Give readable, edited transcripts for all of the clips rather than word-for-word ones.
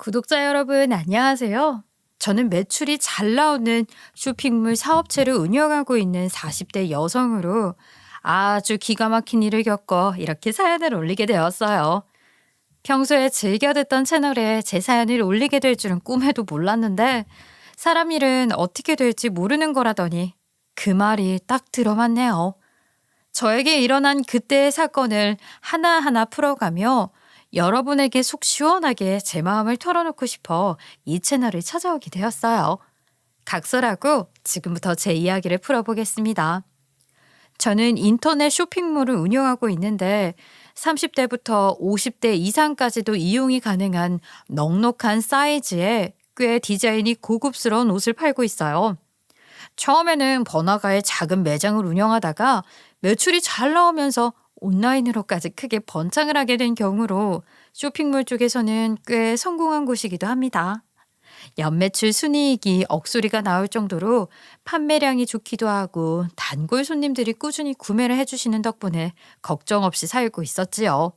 구독자 여러분, 안녕하세요. 저는 매출이 잘 나오는 쇼핑몰 사업체를 운영하고 있는 40대 여성으로 아주 기가 막힌 일을 겪어 이렇게 사연을 올리게 되었어요. 평소에 즐겨 듣던 채널에 제 사연을 올리게 될 줄은 꿈에도 몰랐는데 사람 일은 어떻게 될지 모르는 거라더니 그 말이 딱 들어맞네요. 저에게 일어난 그때의 사건을 하나하나 풀어가며 여러분에게 속 시원하게 제 마음을 털어놓고 싶어 이 채널을 찾아오게 되었어요. 각설하고 지금부터 제 이야기를 풀어보겠습니다. 저는 인터넷 쇼핑몰을 운영하고 있는데 30대부터 50대 이상까지도 이용이 가능한 넉넉한 사이즈의 꽤 디자인이 고급스러운 옷을 팔고 있어요. 처음에는 번화가에 작은 매장을 운영하다가 매출이 잘 나오면서 온라인으로까지 크게 번창을 하게 된 경우로 쇼핑몰 쪽에서는 꽤 성공한 곳이기도 합니다. 연매출 순이익이 억소리가 나올 정도로 판매량이 좋기도 하고 단골 손님들이 꾸준히 구매를 해주시는 덕분에 걱정 없이 살고 있었지요.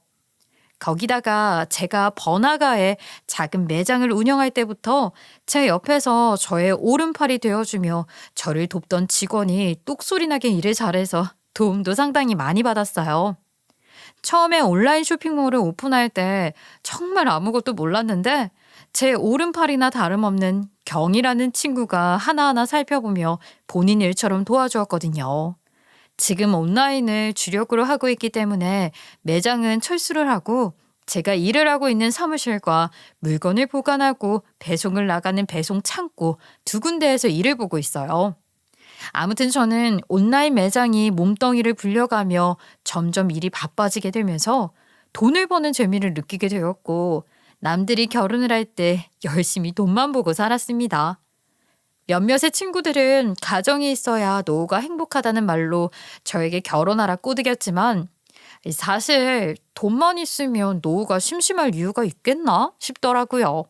거기다가 제가 번화가에 작은 매장을 운영할 때부터 제 옆에서 저의 오른팔이 되어주며 저를 돕던 직원이 똑소리나게 일을 잘해서 도움도 상당히 많이 받았어요. 처음에 온라인 쇼핑몰을 오픈할 때 정말 아무것도 몰랐는데 제 오른팔이나 다름없는 경이라는 친구가 하나하나 살펴보며 본인 일처럼 도와주었거든요. 지금 온라인을 주력으로 하고 있기 때문에 매장은 철수를 하고 제가 일을 하고 있는 사무실과 물건을 보관하고 배송을 나가는 배송 창고 두 군데에서 일을 보고 있어요. 아무튼 저는 온라인 매장이 몸뚱이를 불려가며 점점 일이 바빠지게 되면서 돈을 버는 재미를 느끼게 되었고 남들이 결혼을 할 때 열심히 돈만 보고 살았습니다. 몇몇의 친구들은 가정이 있어야 노후가 행복하다는 말로 저에게 결혼하라 꼬드겼지만 사실 돈만 있으면 노후가 심심할 이유가 있겠나 싶더라고요.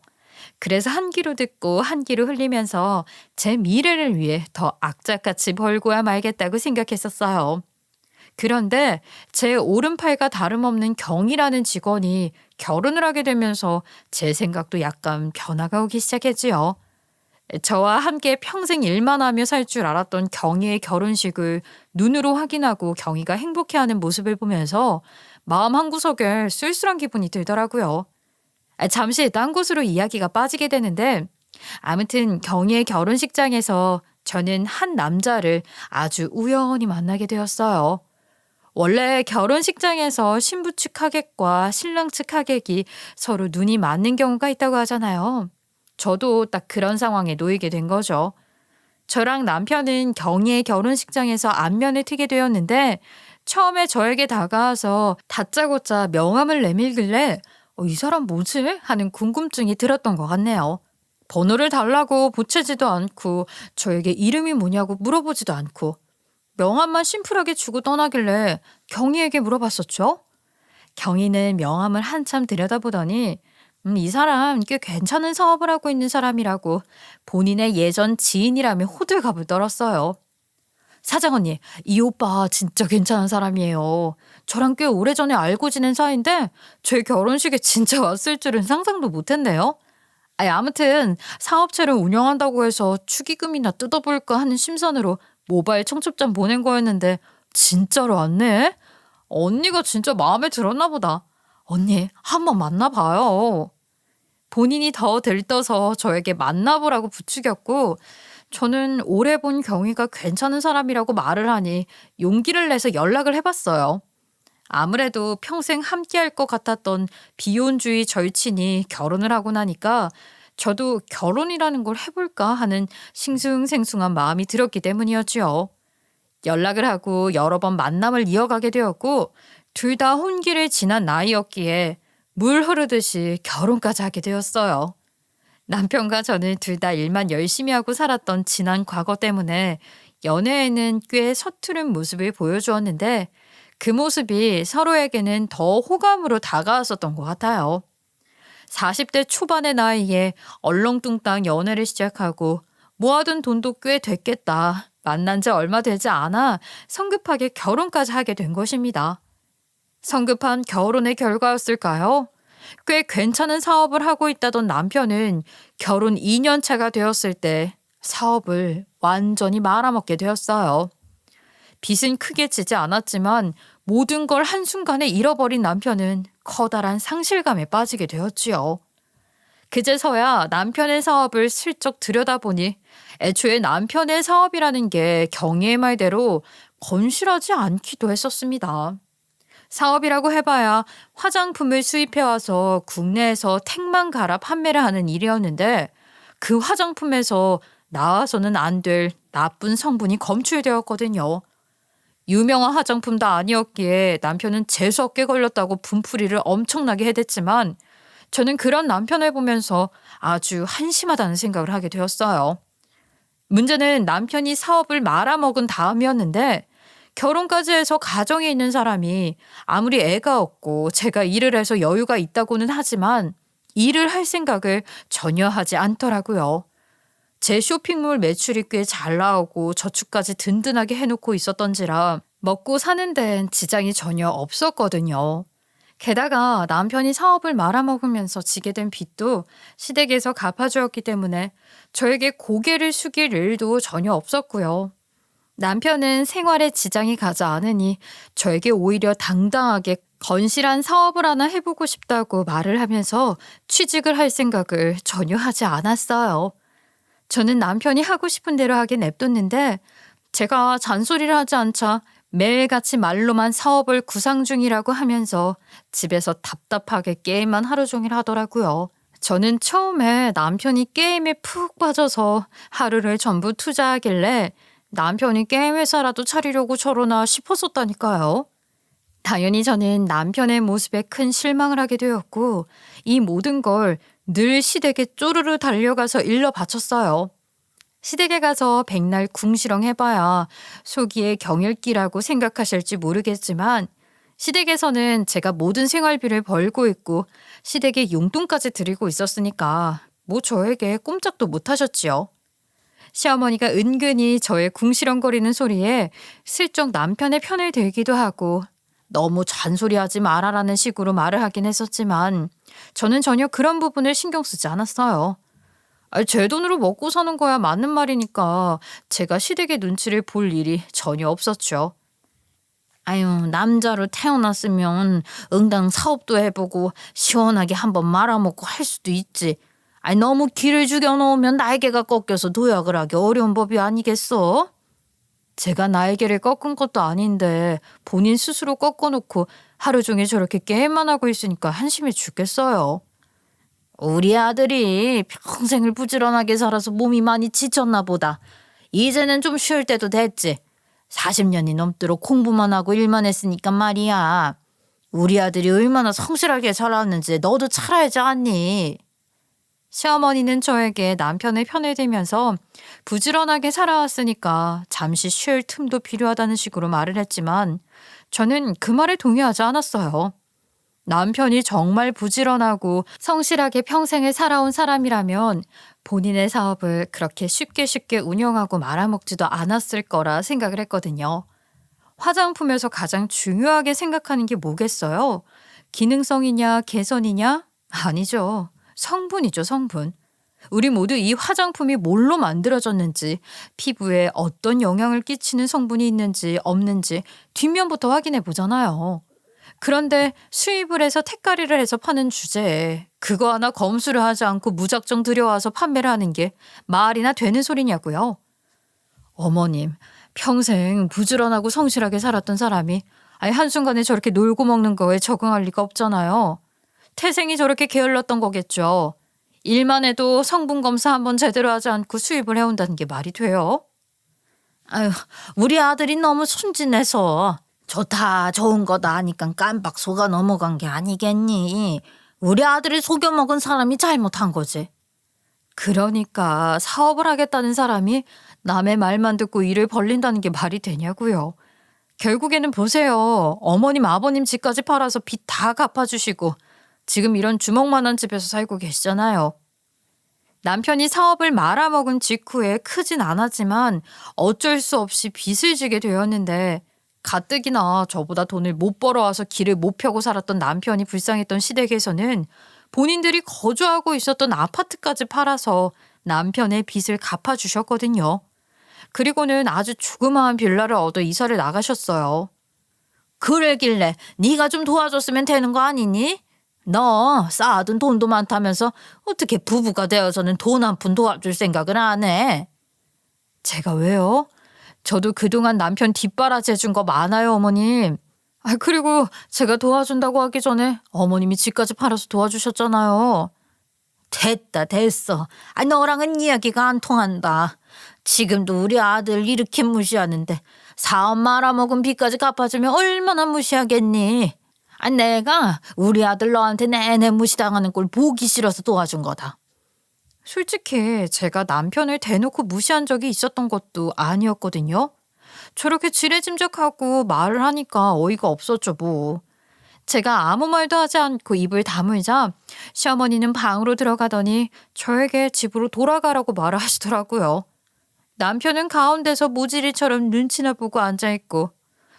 그래서 한 귀로 듣고 한 귀로 흘리면서 제 미래를 위해 더 악착같이 벌고야 말겠다고 생각했었어요. 그런데 제 오른팔과 다름없는 경이라는 직원이 결혼을 하게 되면서 제 생각도 약간 변화가 오기 시작했지요. 저와 함께 평생 일만 하며 살 줄 알았던 경희의 결혼식을 눈으로 확인하고 경희가 행복해하는 모습을 보면서 마음 한구석에 쓸쓸한 기분이 들더라고요. 잠시 딴 곳으로 이야기가 빠지게 되는데 아무튼 경희의 결혼식장에서 저는 한 남자를 아주 우연히 만나게 되었어요. 원래 결혼식장에서 신부 측 하객과 신랑 측 하객이 서로 눈이 맞는 경우가 있다고 하잖아요. 저도 딱 그런 상황에 놓이게 된 거죠. 저랑 남편은 경희의 결혼식장에서 안면을 트게 되었는데 처음에 저에게 다가와서 다짜고짜 명함을 내밀길래 이 사람 뭐지? 하는 궁금증이 들었던 것 같네요. 번호를 달라고 보채지도 않고 저에게 이름이 뭐냐고 물어보지도 않고 명함만 심플하게 주고 떠나길래 경희에게 물어봤었죠. 경희는 명함을 한참 들여다보더니 이 사람 꽤 괜찮은 사업을 하고 있는 사람이라고 본인의 예전 지인이라며 호들갑을 떨었어요. 사장 언니, 이 오빠 진짜 괜찮은 사람이에요. 저랑 꽤 오래전에 알고 지낸 사이인데 제 결혼식에 진짜 왔을 줄은 상상도 못했네요. 아무튼 사업체를 운영한다고 해서 축의금이나 뜯어볼까 하는 심산으로 모바일 청첩장 보낸 거였는데 진짜로 왔네? 언니가 진짜 마음에 들었나 보다. 언니, 한번 만나봐요. 본인이 더 들떠서 저에게 만나보라고 부추겼고 저는 오래 본 경위가 괜찮은 사람이라고 말을 하니 용기를 내서 연락을 해봤어요. 아무래도 평생 함께할 것 같았던 비혼주의 절친이 결혼을 하고 나니까 저도 결혼이라는 걸 해볼까 하는 싱숭생숭한 마음이 들었기 때문이었지요. 연락을 하고 여러 번 만남을 이어가게 되었고 둘 다 혼기를 지난 나이였기에 물 흐르듯이 결혼까지 하게 되었어요. 남편과 저는 둘 다 일만 열심히 하고 살았던 지난 과거 때문에 연애에는 꽤 서투른 모습을 보여주었는데 그 모습이 서로에게는 더 호감으로 다가왔었던 것 같아요. 40대 초반의 나이에 얼렁뚱땅 연애를 시작하고 모아둔 돈도 꽤 됐겠다. 만난 지 얼마 되지 않아 성급하게 결혼까지 하게 된 것입니다. 성급한 결혼의 결과였을까요? 꽤 괜찮은 사업을 하고 있다던 남편은 결혼 2년 차가 되었을 때 사업을 완전히 말아먹게 되었어요. 빚은 크게 지지 않았지만 모든 걸 한순간에 잃어버린 남편은 커다란 상실감에 빠지게 되었지요. 그제서야 남편의 사업을 슬쩍 들여다보니 애초에 남편의 사업이라는 게 경희의 말대로 건실하지 않기도 했었습니다. 사업이라고 해봐야 화장품을 수입해와서 국내에서 택만 갈아 판매를 하는 일이었는데 그 화장품에서 나와서는 안 될 나쁜 성분이 검출되었거든요. 유명한 화장품도 아니었기에 남편은 재수없게 걸렸다고 분풀이를 엄청나게 해댔지만 저는 그런 남편을 보면서 아주 한심하다는 생각을 하게 되었어요. 문제는 남편이 사업을 말아먹은 다음이었는데 결혼까지 해서 가정에 있는 사람이 아무리 애가 없고 제가 일을 해서 여유가 있다고는 하지만 일을 할 생각을 전혀 하지 않더라고요. 제 쇼핑몰 매출이 꽤 잘 나오고 저축까지 든든하게 해놓고 있었던지라 먹고 사는 데엔 지장이 전혀 없었거든요. 게다가 남편이 사업을 말아먹으면서 지게 된 빚도 시댁에서 갚아주었기 때문에 저에게 고개를 숙일 일도 전혀 없었고요. 남편은 생활에 지장이 가지 않으니 저에게 오히려 당당하게 건실한 사업을 하나 해보고 싶다고 말을 하면서 취직을 할 생각을 전혀 하지 않았어요. 저는 남편이 하고 싶은 대로 하게 냅뒀는데 제가 잔소리를 하지 않자 매일같이 말로만 사업을 구상 중이라고 하면서 집에서 답답하게 게임만 하루 종일 하더라고요. 저는 처음에 남편이 게임에 푹 빠져서 하루를 전부 투자하길래 남편이 게임 회사라도 차리려고 저러나 싶었었다니까요. 당연히 저는 남편의 모습에 큰 실망을 하게 되었고 이 모든 걸 늘 시댁에 쪼르르 달려가서 일러 바쳤어요. 시댁에 가서 백날 궁시렁 해봐야 속이에 경일기라고 생각하실지 모르겠지만 시댁에서는 제가 모든 생활비를 벌고 있고 시댁에 용돈까지 드리고 있었으니까 뭐 저에게 꼼짝도 못하셨지요. 시어머니가 은근히 저의 궁시렁거리는 소리에 슬쩍 남편의 편을 들기도 하고 너무 잔소리하지 말아라는 식으로 말을 하긴 했었지만 저는 전혀 그런 부분을 신경 쓰지 않았어요. 제 돈으로 먹고 사는 거야 맞는 말이니까 제가 시댁의 눈치를 볼 일이 전혀 없었죠. 아유, 남자로 태어났으면 응당 사업도 해보고 시원하게 한번 말아먹고 할 수도 있지. 너무 기를 죽여놓으면 날개가 꺾여서 도약을 하기 어려운 법이 아니겠어? 제가 날개를 꺾은 것도 아닌데 본인 스스로 꺾어놓고 하루 종일 저렇게 게임만 하고 있으니까 한심해 죽겠어요. 우리 아들이 평생을 부지런하게 살아서 몸이 많이 지쳤나 보다. 이제는 좀 쉴 때도 됐지. 40년이 넘도록 공부만 하고 일만 했으니까 말이야. 우리 아들이 얼마나 성실하게 자랐는지 너도 잘 알지 않니? 시어머니는 저에게 남편의 편을 들면서 부지런하게 살아왔으니까 잠시 쉴 틈도 필요하다는 식으로 말을 했지만 저는 그 말에 동의하지 않았어요. 남편이 정말 부지런하고 성실하게 평생을 살아온 사람이라면 본인의 사업을 그렇게 쉽게 운영하고 말아먹지도 않았을 거라 생각을 했거든요. 화장품에서 가장 중요하게 생각하는 게 뭐겠어요? 기능성이냐, 개선이냐? 아니죠. 성분이죠, 성분. 우리 모두 이 화장품이 뭘로 만들어졌는지, 피부에 어떤 영향을 끼치는 성분이 있는지 없는지 뒷면부터 확인해 보잖아요. 그런데 수입을 해서 택가리를 해서 파는 주제에 그거 하나 검수를 하지 않고 무작정 들여와서 판매를 하는 게 말이나 되는 소리냐고요. 어머님, 평생 부지런하고 성실하게 살았던 사람이 한순간에 저렇게 놀고 먹는 거에 적응할 리가 없잖아요. 태생이 저렇게 게을렀던 거겠죠. 일만 해도 성분 검사 한번 제대로 하지 않고 수입을 해온다는 게 말이 돼요? 아유, 우리 아들이 너무 순진해서 좋다 좋은 거다 하니까 깜빡 속아 넘어간 게 아니겠니? 우리 아들이 속여먹은 사람이 잘못한 거지. 그러니까 사업을 하겠다는 사람이 남의 말만 듣고 일을 벌린다는 게 말이 되냐고요. 결국에는 보세요. 어머님 아버님 집까지 팔아서 빚 다 갚아주시고 지금 이런 주먹만한 집에서 살고 계시잖아요. 남편이 사업을 말아먹은 직후에 크진 않았지만 어쩔 수 없이 빚을 지게 되었는데 가뜩이나 저보다 돈을 못 벌어와서 길을 못 펴고 살았던 남편이 불쌍했던 시댁에서는 본인들이 거주하고 있었던 아파트까지 팔아서 남편의 빚을 갚아주셨거든요. 그리고는 아주 조그마한 빌라를 얻어 이사를 나가셨어요. 그러길래 네가 좀 도와줬으면 되는 거 아니니? 너 쌓아둔 돈도 많다면서 어떻게 부부가 되어서는 돈 한 푼 도와줄 생각을 안 해? 제가 왜요? 저도 그동안 남편 뒷바라지 해준 거 많아요, 어머님. 그리고 제가 도와준다고 하기 전에 어머님이 집까지 팔아서 도와주셨잖아요. 됐다, 됐어. 너랑은 이야기가 안 통한다. 지금도 우리 아들 이렇게 무시하는데 사업 말아먹은 빚까지 갚아주면 얼마나 무시하겠니? 내가 우리 아들 너한테 내내 무시당하는 꼴 보기 싫어서 도와준 거다. 솔직히 제가 남편을 대놓고 무시한 적이 있었던 것도 아니었거든요. 저렇게 지레짐작하고 말을 하니까 어이가 없었죠 뭐. 제가 아무 말도 하지 않고 입을 다물자 시어머니는 방으로 들어가더니 저에게 집으로 돌아가라고 말을 하시더라고요. 남편은 가운데서 모지리처럼 눈치나 보고 앉아있고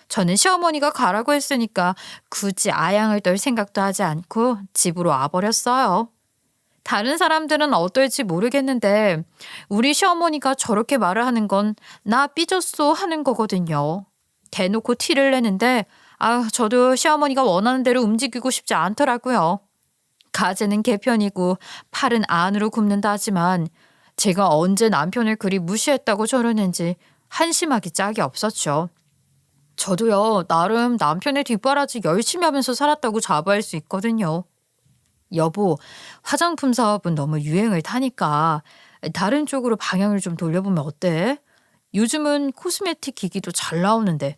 저는 시어머니가 가라고 했으니까 굳이 아양을 떨 생각도 하지 않고 집으로 와버렸어요. 다른 사람들은 어떨지 모르겠는데 우리 시어머니가 저렇게 말을 하는 건 나 삐졌어 하는 거거든요. 대놓고 티를 내는데 저도 시어머니가 원하는 대로 움직이고 싶지 않더라고요. 가재는 개편이고 팔은 안으로 굽는다 하지만 제가 언제 남편을 그리 무시했다고 저러는지 한심하기 짝이 없었죠. 저도요 나름 남편의 뒷바라지 열심히 하면서 살았다고 자부할 수 있거든요. 여보, 화장품 사업은 너무 유행을 타니까 다른 쪽으로 방향을 좀 돌려보면 어때? 요즘은 코스메틱 기기도 잘 나오는데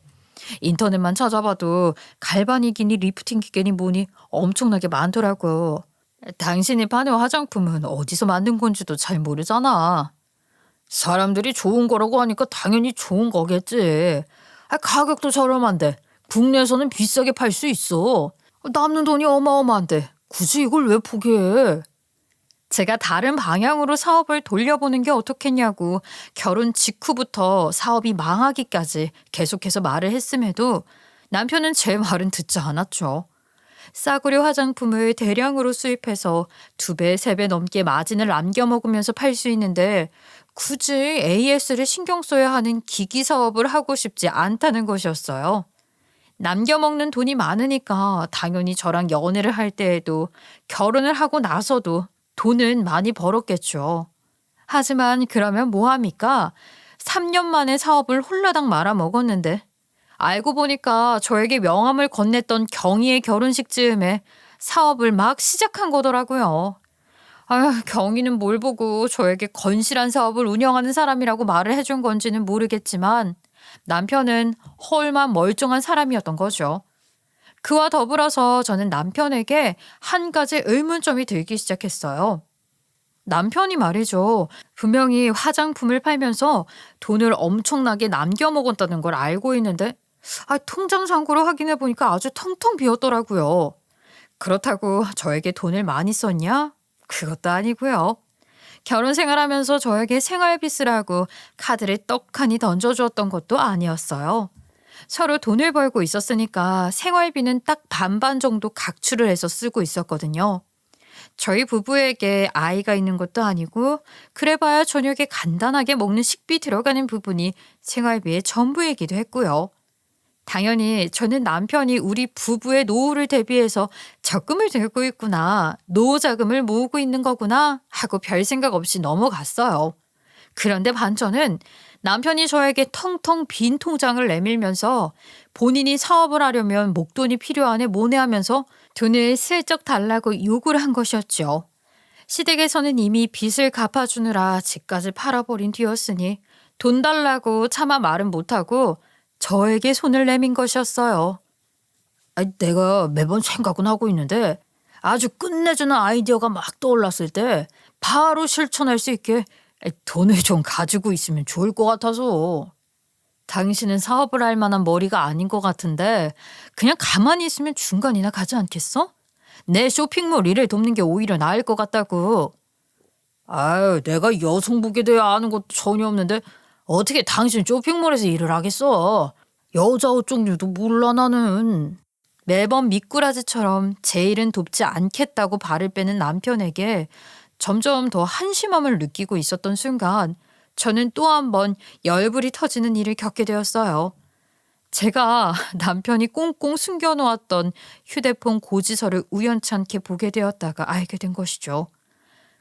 인터넷만 찾아봐도 갈바닉이니 리프팅 기계니 뭐니 엄청나게 많더라고. 당신이 파는 화장품은 어디서 만든 건지도 잘 모르잖아. 사람들이 좋은 거라고 하니까 당연히 좋은 거겠지. 가격도 저렴한데 국내에서는 비싸게 팔 수 있어. 남는 돈이 어마어마한데 굳이 이걸 왜 포기해? 제가 다른 방향으로 사업을 돌려보는 게 어떻겠냐고 결혼 직후부터 사업이 망하기까지 계속해서 말을 했음에도 남편은 제 말은 듣지 않았죠. 싸구려 화장품을 대량으로 수입해서 2배, 3배 넘게 마진을 남겨 먹으면서 팔 수 있는데 굳이 AS를 신경 써야 하는 기기 사업을 하고 싶지 않다는 것이었어요. 남겨먹는 돈이 많으니까 당연히 저랑 연애를 할 때에도 결혼을 하고 나서도 돈은 많이 벌었겠죠. 하지만 그러면 뭐합니까? 3년 만에 사업을 홀라당 말아먹었는데 알고 보니까 저에게 명함을 건넸던 경희의 결혼식 즈음에 사업을 막 시작한 거더라고요. 경희는 뭘 보고 저에게 건실한 사업을 운영하는 사람이라고 말을 해준 건지는 모르겠지만 남편은 헐만 멀쩡한 사람이었던 거죠. 그와 더불어서 저는 남편에게 한 가지 의문점이 들기 시작했어요. 남편이 말이죠. 분명히 화장품을 팔면서 돈을 엄청나게 남겨 먹었다는 걸 알고 있는데 통장 잔고를 확인해 보니까 아주 텅텅 비었더라고요. 그렇다고 저에게 돈을 많이 썼냐? 그것도 아니고요. 결혼 생활하면서 저에게 생활비 쓰라고 카드를 떡하니 던져주었던 것도 아니었어요. 서로 돈을 벌고 있었으니까 생활비는 딱 반반 정도 각출을 해서 쓰고 있었거든요. 저희 부부에게 아이가 있는 것도 아니고 그래봐야 저녁에 간단하게 먹는 식비 들어가는 부분이 생활비의 전부이기도 했고요. 당연히 저는 남편이 우리 부부의 노후를 대비해서 적금을 들고 있구나, 노후 자금을 모으고 있는 거구나 하고 별 생각 없이 넘어갔어요. 그런데 반전은 남편이 저에게 텅텅 빈 통장을 내밀면서 본인이 사업을 하려면 목돈이 필요하네 뭐네 하면서 돈을 슬쩍 달라고 요구를 한 것이었죠. 시댁에서는 이미 빚을 갚아주느라 집까지 팔아버린 뒤였으니 돈 달라고 차마 말은 못하고 저에게 손을 내민 것이었어요. 내가 매번 생각은 하고 있는데 아주 끝내주는 아이디어가 막 떠올랐을 때 바로 실천할 수 있게 돈을 좀 가지고 있으면 좋을 것 같아서. 당신은 사업을 할 만한 머리가 아닌 것 같은데 그냥 가만히 있으면 중간이나 가지 않겠어? 내 쇼핑몰 일을 돕는 게 오히려 나을 것 같다고. 내가 여성복에 대해 아는 것도 전혀 없는데 어떻게 당신 쇼핑몰에서 일을 하겠어? 여자 옷 종류도 몰라 나는. 매번 미꾸라지처럼 제 일은 돕지 않겠다고 발을 빼는 남편에게 점점 더 한심함을 느끼고 있었던 순간 저는 또 한 번 열불이 터지는 일을 겪게 되었어요. 제가 남편이 꽁꽁 숨겨놓았던 휴대폰 고지서를 우연찮게 보게 되었다가 알게 된 것이죠.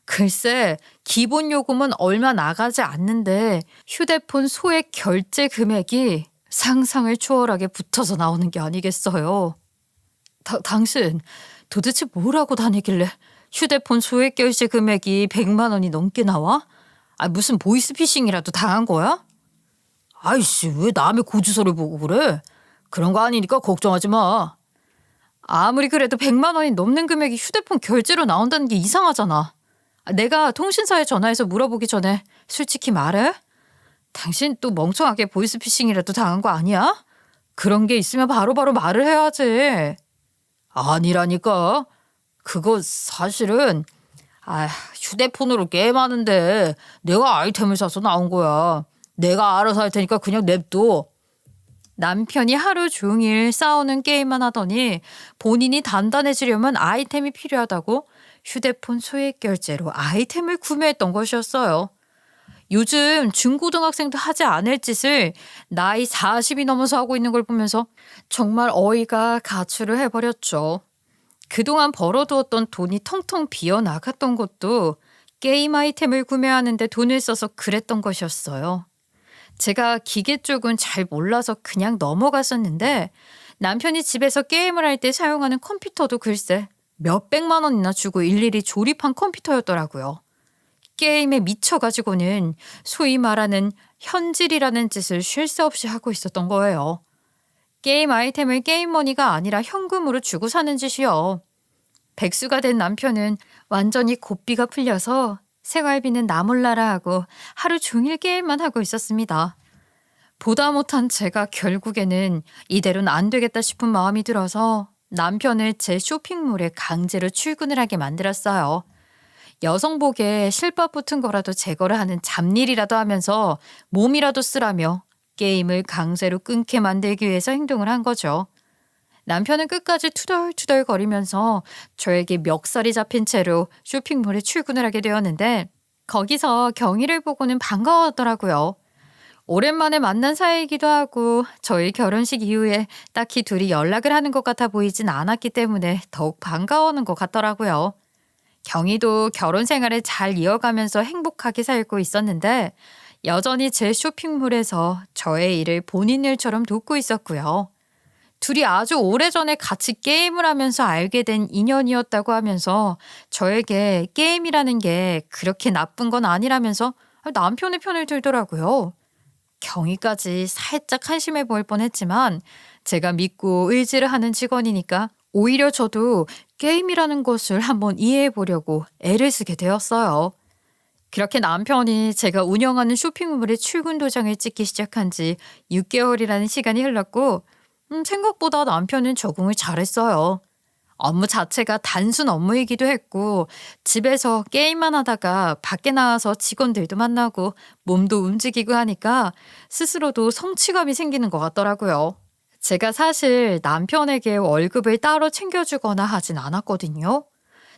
글쎄, 기본 요금은 얼마 나가지 않는데 휴대폰 소액 결제 금액이 상상을 초월하게 붙어서 나오는 게 아니겠어요. 당신 도대체 뭘 하고 다니길래 휴대폰 소액 결제 금액이 100만 원이 넘게 나와? 무슨 보이스피싱이라도 당한 거야? 아이씨, 왜 남의 고지서를 보고 그래? 그런 거 아니니까 걱정하지 마. 아무리 그래도 100만 원이 넘는 금액이 휴대폰 결제로 나온다는 게 이상하잖아. 내가 통신사에 전화해서 물어보기 전에 솔직히 말해? 당신 또 멍청하게 보이스피싱이라도 당한 거 아니야? 그런 게 있으면 바로바로 말을 해야지. 아니라니까. 그거 사실은 휴대폰으로 게임하는데 내가 아이템을 사서 나온 거야. 내가 알아서 할 테니까 그냥 냅둬. 남편이 하루 종일 싸우는 게임만 하더니 본인이 단단해지려면 아이템이 필요하다고 휴대폰 소액 결제로 아이템을 구매했던 것이었어요. 요즘 중고등학생도 하지 않을 짓을 나이 40이 넘어서 하고 있는 걸 보면서 정말 어이가 가출을 해버렸죠. 그동안 벌어두었던 돈이 텅텅 비어나갔던 것도 게임 아이템을 구매하는데 돈을 써서 그랬던 것이었어요. 제가 기계 쪽은 잘 몰라서 그냥 넘어갔었는데 남편이 집에서 게임을 할 때 사용하는 컴퓨터도 글쎄 몇백만 원이나 주고 일일이 조립한 컴퓨터였더라고요. 게임에 미쳐가지고는 소위 말하는 현질이라는 짓을 쉴 새 없이 하고 있었던 거예요. 게임 아이템을 게임머니가 아니라 현금으로 주고 사는 짓이요. 백수가 된 남편은 완전히 고삐가 풀려서 생활비는 나 몰라라 하고 하루 종일 게임만 하고 있었습니다. 보다 못한 제가 결국에는 이대로는 안 되겠다 싶은 마음이 들어서 남편을 제 쇼핑몰에 강제로 출근을 하게 만들었어요. 여성복에 실밥 붙은 거라도 제거를 하는 잡일이라도 하면서 몸이라도 쓰라며 게임을 강제로 끊게 만들기 위해서 행동을 한 거죠. 남편은 끝까지 투덜투덜 거리면서 저에게 멱살이 잡힌 채로 쇼핑몰에 출근을 하게 되었는데 거기서 경희를 보고는 반가워하더라고요. 오랜만에 만난 사이이기도 하고 저희 결혼식 이후에 딱히 둘이 연락을 하는 것 같아 보이진 않았기 때문에 더욱 반가워하는 것 같더라고요. 경희도 결혼 생활을 잘 이어가면서 행복하게 살고 있었는데 여전히 제 쇼핑몰에서 저의 일을 본인 일처럼 돕고 있었고요. 둘이 아주 오래전에 같이 게임을 하면서 알게 된 인연이었다고 하면서 저에게 게임이라는 게 그렇게 나쁜 건 아니라면서 남편의 편을 들더라고요. 경위까지 살짝 한심해 보일 뻔했지만 제가 믿고 의지를 하는 직원이니까 오히려 저도 게임이라는 것을 한번 이해해 보려고 애를 쓰게 되었어요. 그렇게 남편이 제가 운영하는 쇼핑몰에 출근 도장을 찍기 시작한 지 6개월이라는 시간이 흘렀고 생각보다 남편은 적응을 잘했어요. 업무 자체가 단순 업무이기도 했고 집에서 게임만 하다가 밖에 나와서 직원들도 만나고 몸도 움직이고 하니까 스스로도 성취감이 생기는 것 같더라고요. 제가 사실 남편에게 월급을 따로 챙겨주거나 하진 않았거든요.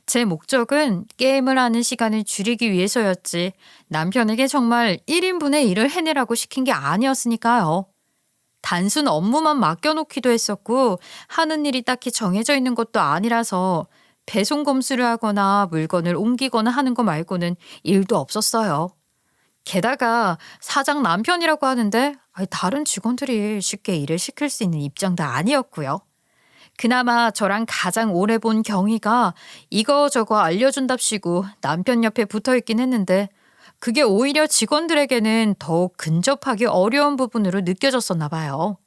제 목적은 게임을 하는 시간을 줄이기 위해서였지 남편에게 정말 1인분의 일을 해내라고 시킨 게 아니었으니까요. 단순 업무만 맡겨놓기도 했었고 하는 일이 딱히 정해져 있는 것도 아니라서 배송 검수를 하거나 물건을 옮기거나 하는 거 말고는 일도 없었어요. 게다가 사장 남편이라고 하는데 다른 직원들이 쉽게 일을 시킬 수 있는 입장도 아니었고요. 그나마 저랑 가장 오래 본 경위가 이거저거 알려준답시고 남편 옆에 붙어있긴 했는데 그게 오히려 직원들에게는 더욱 근접하기 어려운 부분으로 느껴졌었나 봐요.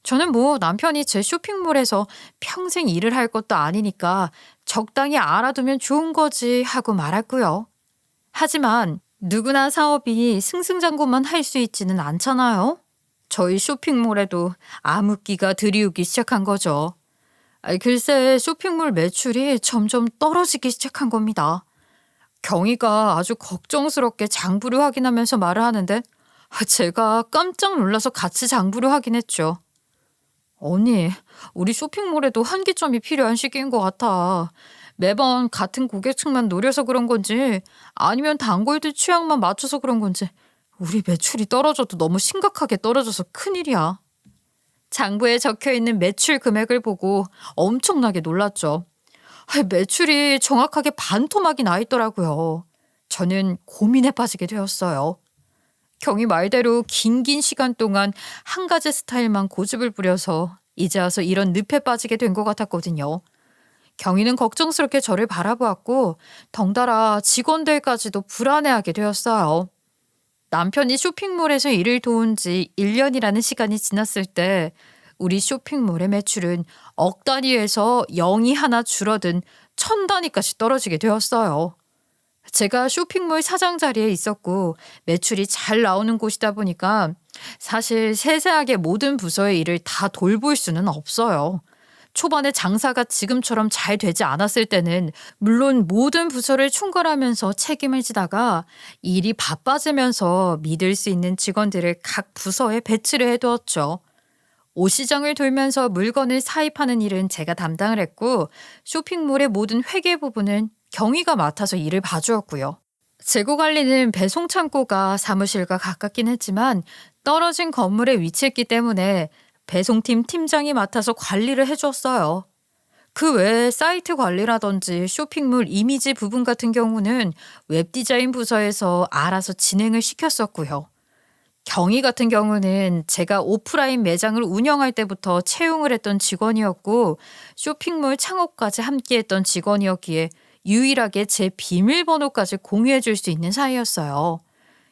저는 남편이 제 쇼핑몰에서 평생 일을 할 것도 아니니까 적당히 알아두면 좋은 거지 하고 말았고요. 하지만 누구나 사업이 승승장구만 할 수 있지는 않잖아요. 저희 쇼핑몰에도 암흑기가 들이우기 시작한 거죠. 글쎄 쇼핑몰 매출이 점점 떨어지기 시작한 겁니다. 경희가 아주 걱정스럽게 장부를 확인하면서 말을 하는데 제가 깜짝 놀라서 같이 장부를 확인했죠. 언니, 우리 쇼핑몰에도 한계점이 필요한 시기인 것 같아. 매번 같은 고객층만 노려서 그런 건지 아니면 단골들 취향만 맞춰서 그런 건지 우리 매출이 떨어져도 너무 심각하게 떨어져서 큰일이야. 장부에 적혀 있는 매출 금액을 보고 엄청나게 놀랐죠. 매출이 정확하게 반토막이 나 있더라고요. 저는 고민에 빠지게 되었어요. 경이 말대로 긴 시간 동안 한 가지 스타일만 고집을 부려서 이제 와서 이런 늪에 빠지게 된 것 같았거든요. 경희는 걱정스럽게 저를 바라보았고 덩달아 직원들까지도 불안해하게 되었어요. 남편이 쇼핑몰에서 일을 도운 지 1년이라는 시간이 지났을 때 우리 쇼핑몰의 매출은 억 단위에서 0이 하나 줄어든 1000단위까지 떨어지게 되었어요. 제가 쇼핑몰 사장 자리에 있었고 매출이 잘 나오는 곳이다 보니까 사실 세세하게 모든 부서의 일을 다 돌볼 수는 없어요. 초반에 장사가 지금처럼 잘 되지 않았을 때는 물론 모든 부서를 총괄하면서 책임을 지다가 일이 바빠지면서 믿을 수 있는 직원들을 각 부서에 배치를 해두었죠. 옷시장을 돌면서 물건을 사입하는 일은 제가 담당을 했고 쇼핑몰의 모든 회계 부분은 경희가 맡아서 일을 봐주었고요. 재고 관리는 배송 창고가 사무실과 가깝긴 했지만 떨어진 건물에 위치했기 때문에 배송팀 팀장이 맡아서 관리를 해줬어요. 그 외에 사이트 관리라든지 쇼핑몰 이미지 부분 같은 경우는 웹디자인 부서에서 알아서 진행을 시켰었고요. 경희 같은 경우는 제가 오프라인 매장을 운영할 때부터 채용을 했던 직원이었고 쇼핑몰 창업까지 함께했던 직원이었기에 유일하게 제 비밀번호까지 공유해 줄 수 있는 사이였어요.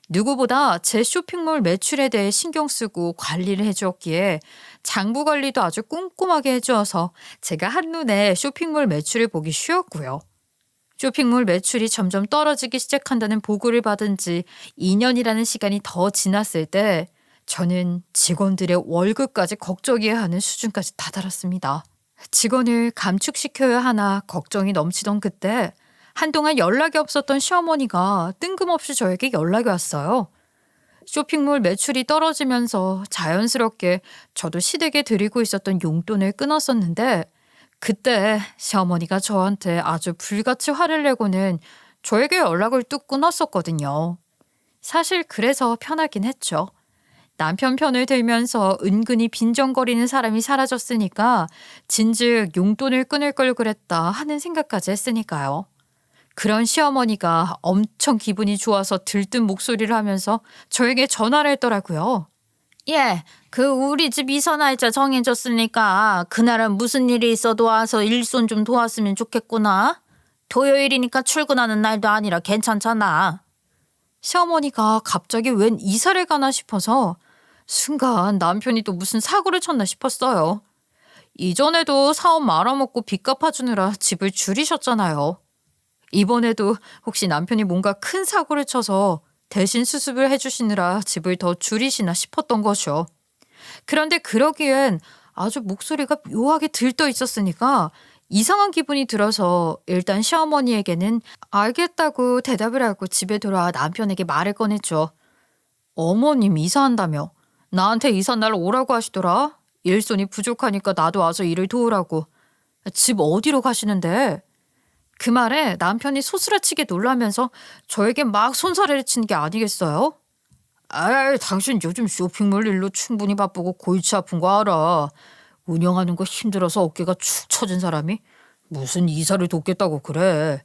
누구보다 제 쇼핑몰 매출에 대해 신경 쓰고 관리를 해주었기에 장부 관리도 아주 꼼꼼하게 해주어서 제가 한눈에 쇼핑몰 매출을 보기 쉬웠고요. 쇼핑몰 매출이 점점 떨어지기 시작한다는 보고를 받은 지 2년이라는 시간이 더 지났을 때 저는 직원들의 월급까지 걱정해야 하는 수준까지 다다랐습니다. 직원을 감축시켜야 하나 걱정이 넘치던 그때 한동안 연락이 없었던 시어머니가 뜬금없이 저에게 연락이 왔어요. 쇼핑몰 매출이 떨어지면서 자연스럽게 저도 시댁에 드리고 있었던 용돈을 끊었었는데 그때 시어머니가 저한테 아주 불같이 화를 내고는 저에게 연락을 뚝 끊었었거든요. 사실 그래서 편하긴 했죠. 남편 편을 들면서 은근히 빈정거리는 사람이 사라졌으니까 진즉 용돈을 끊을 걸 그랬다 하는 생각까지 했으니까요. 그런 시어머니가 엄청 기분이 좋아서 들뜬 목소리를 하면서 저에게 전화를 했더라고요. 예, 우리 집 이사 날짜 정해졌으니까 그날은 무슨 일이 있어도 와서 일손 좀 도왔으면 좋겠구나. 토요일이니까 출근하는 날도 아니라 괜찮잖아. 시어머니가 갑자기 웬 이사를 가나 싶어서 순간 남편이 또 무슨 사고를 쳤나 싶었어요. 이전에도 사업 말아먹고 빚 갚아주느라 집을 줄이셨잖아요. 이번에도 혹시 남편이 뭔가 큰 사고를 쳐서 대신 수습을 해주시느라 집을 더 줄이시나 싶었던 거죠. 그런데 그러기엔 아주 목소리가 묘하게 들떠 있었으니까 이상한 기분이 들어서 일단 시어머니에게는 알겠다고 대답을 하고 집에 돌아와 남편에게 말을 꺼냈죠. 어머님 이사한다며 나한테 이삿날 오라고 하시더라. 일손이 부족하니까 나도 와서 일을 도우라고. 집 어디로 가시는데? 그 말에 남편이 소스라치게 놀라면서 저에게 막 손사래를 치는 게 아니겠어요? 당신 요즘 쇼핑몰 일로 충분히 바쁘고 골치 아픈 거 알아. 운영하는 거 힘들어서 어깨가 축 처진 사람이 무슨 이사를 돕겠다고 그래.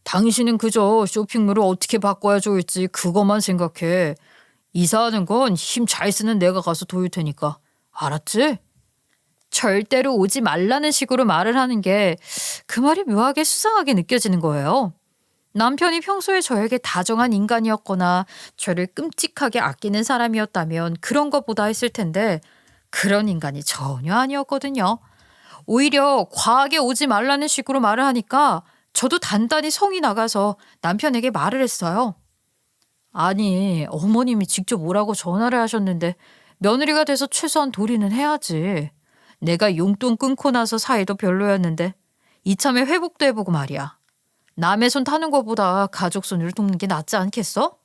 당신은 그저 쇼핑몰을 어떻게 바꿔야 좋을지 그것만 생각해. 이사하는 건 힘 잘 쓰는 내가 가서 도울 테니까. 알았지? 절대로 오지 말라는 식으로 말을 하는 게 그 말이 묘하게 수상하게 느껴지는 거예요. 남편이 평소에 저에게 다정한 인간이었거나 저를 끔찍하게 아끼는 사람이었다면 그런 것보다 했을 텐데 그런 인간이 전혀 아니었거든요. 오히려 과하게 오지 말라는 식으로 말을 하니까 저도 단단히 성이 나가서 남편에게 말을 했어요. 아니, 어머님이 직접 오라고 전화를 하셨는데 며느리가 돼서 최소한 도리는 해야지. 내가 용돈 끊고 나서 사이도 별로였는데 이참에 회복도 해보고 말이야. 남의 손 타는 것보다 가족 손으로 돕는 게 낫지 않겠어?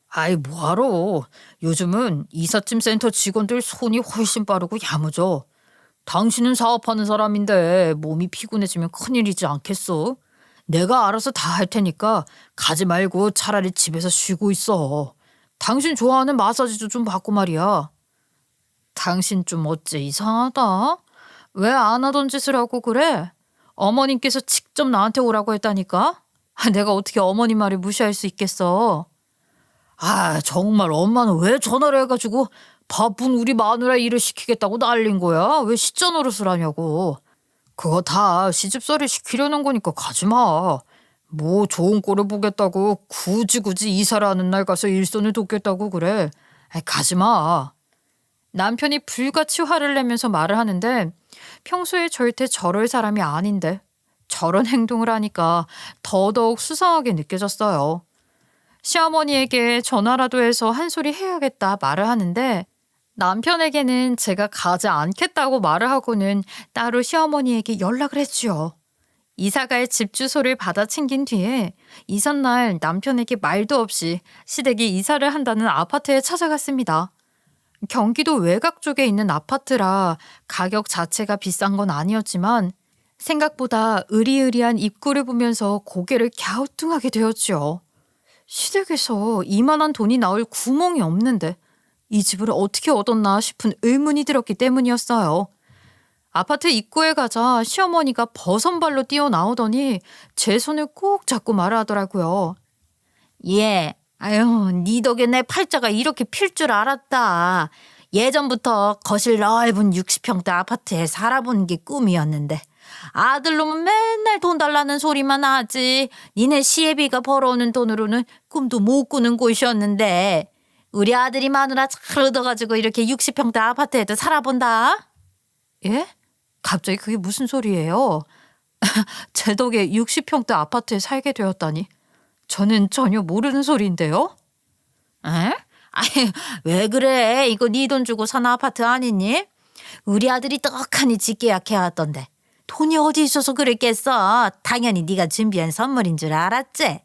아이 뭐하러. 요즘은 이삿짐 센터 직원들 손이 훨씬 빠르고 야무져. 당신은 사업하는 사람인데 몸이 피곤해지면 큰일이지 않겠어? 내가 알아서 다 할 테니까 가지 말고 차라리 집에서 쉬고 있어. 당신 좋아하는 마사지도 좀 받고 말이야. 당신 좀 어째 이상하다. 왜 안 하던 짓을 하고 그래? 어머님께서 직접 나한테 오라고 했다니까? 내가 어떻게 어머님 말을 무시할 수 있겠어? 정말 엄마는 왜 전화를 해가지고 바쁜 우리 마누라 일을 시키겠다고 난린 거야? 왜 시짜 노릇을 하냐고. 그거 다 시집살이 시키려는 거니까 가지 마. 뭐 좋은 꼴을 보겠다고 굳이 이사를 하는 날 가서 일손을 돕겠다고 그래. 가지 마. 남편이 불같이 화를 내면서 말을 하는데 평소에 절대 저럴 사람이 아닌데 저런 행동을 하니까 더더욱 수상하게 느껴졌어요. 시어머니에게 전화라도 해서 한 소리 해야겠다 말을 하는데 남편에게는 제가 가지 않겠다고 말을 하고는 따로 시어머니에게 연락을 했지요. 이사갈 집 주소를 받아 챙긴 뒤에 이삿날 남편에게 말도 없이 시댁이 이사를 한다는 아파트에 찾아갔습니다. 경기도 외곽 쪽에 있는 아파트라 가격 자체가 비싼 건 아니었지만 생각보다 으리으리한 입구를 보면서 고개를 갸우뚱하게 되었지요. 시댁에서 이만한 돈이 나올 구멍이 없는데 이 집을 어떻게 얻었나 싶은 의문이 들었기 때문이었어요. 아파트 입구에 가자 시어머니가 버선발로 뛰어나오더니 제 손을 꼭 잡고 말하더라고요. 예, 네 덕에 내 팔자가 이렇게 필 줄 알았다. 예전부터 거실 넓은 60평대 아파트에 살아보는 게 꿈이었는데 아들놈은 맨날 돈 달라는 소리만 하지. 니네 시애비가 벌어오는 돈으로는 꿈도 못 꾸는 곳이었는데 우리 아들이 마누라 잘 얻어가지고 이렇게 60평대 아파트에도 살아본다. 예? 갑자기 그게 무슨 소리예요? 제 덕에 60평대 아파트에 살게 되었다니 저는 전혀 모르는 소리인데요. 에? 왜 그래? 이거 네 돈 주고 산 아파트 아니니? 우리 아들이 떡하니 집 계약해왔던데 돈이 어디 있어서 그랬겠어. 당연히 네가 준비한 선물인 줄 알았지.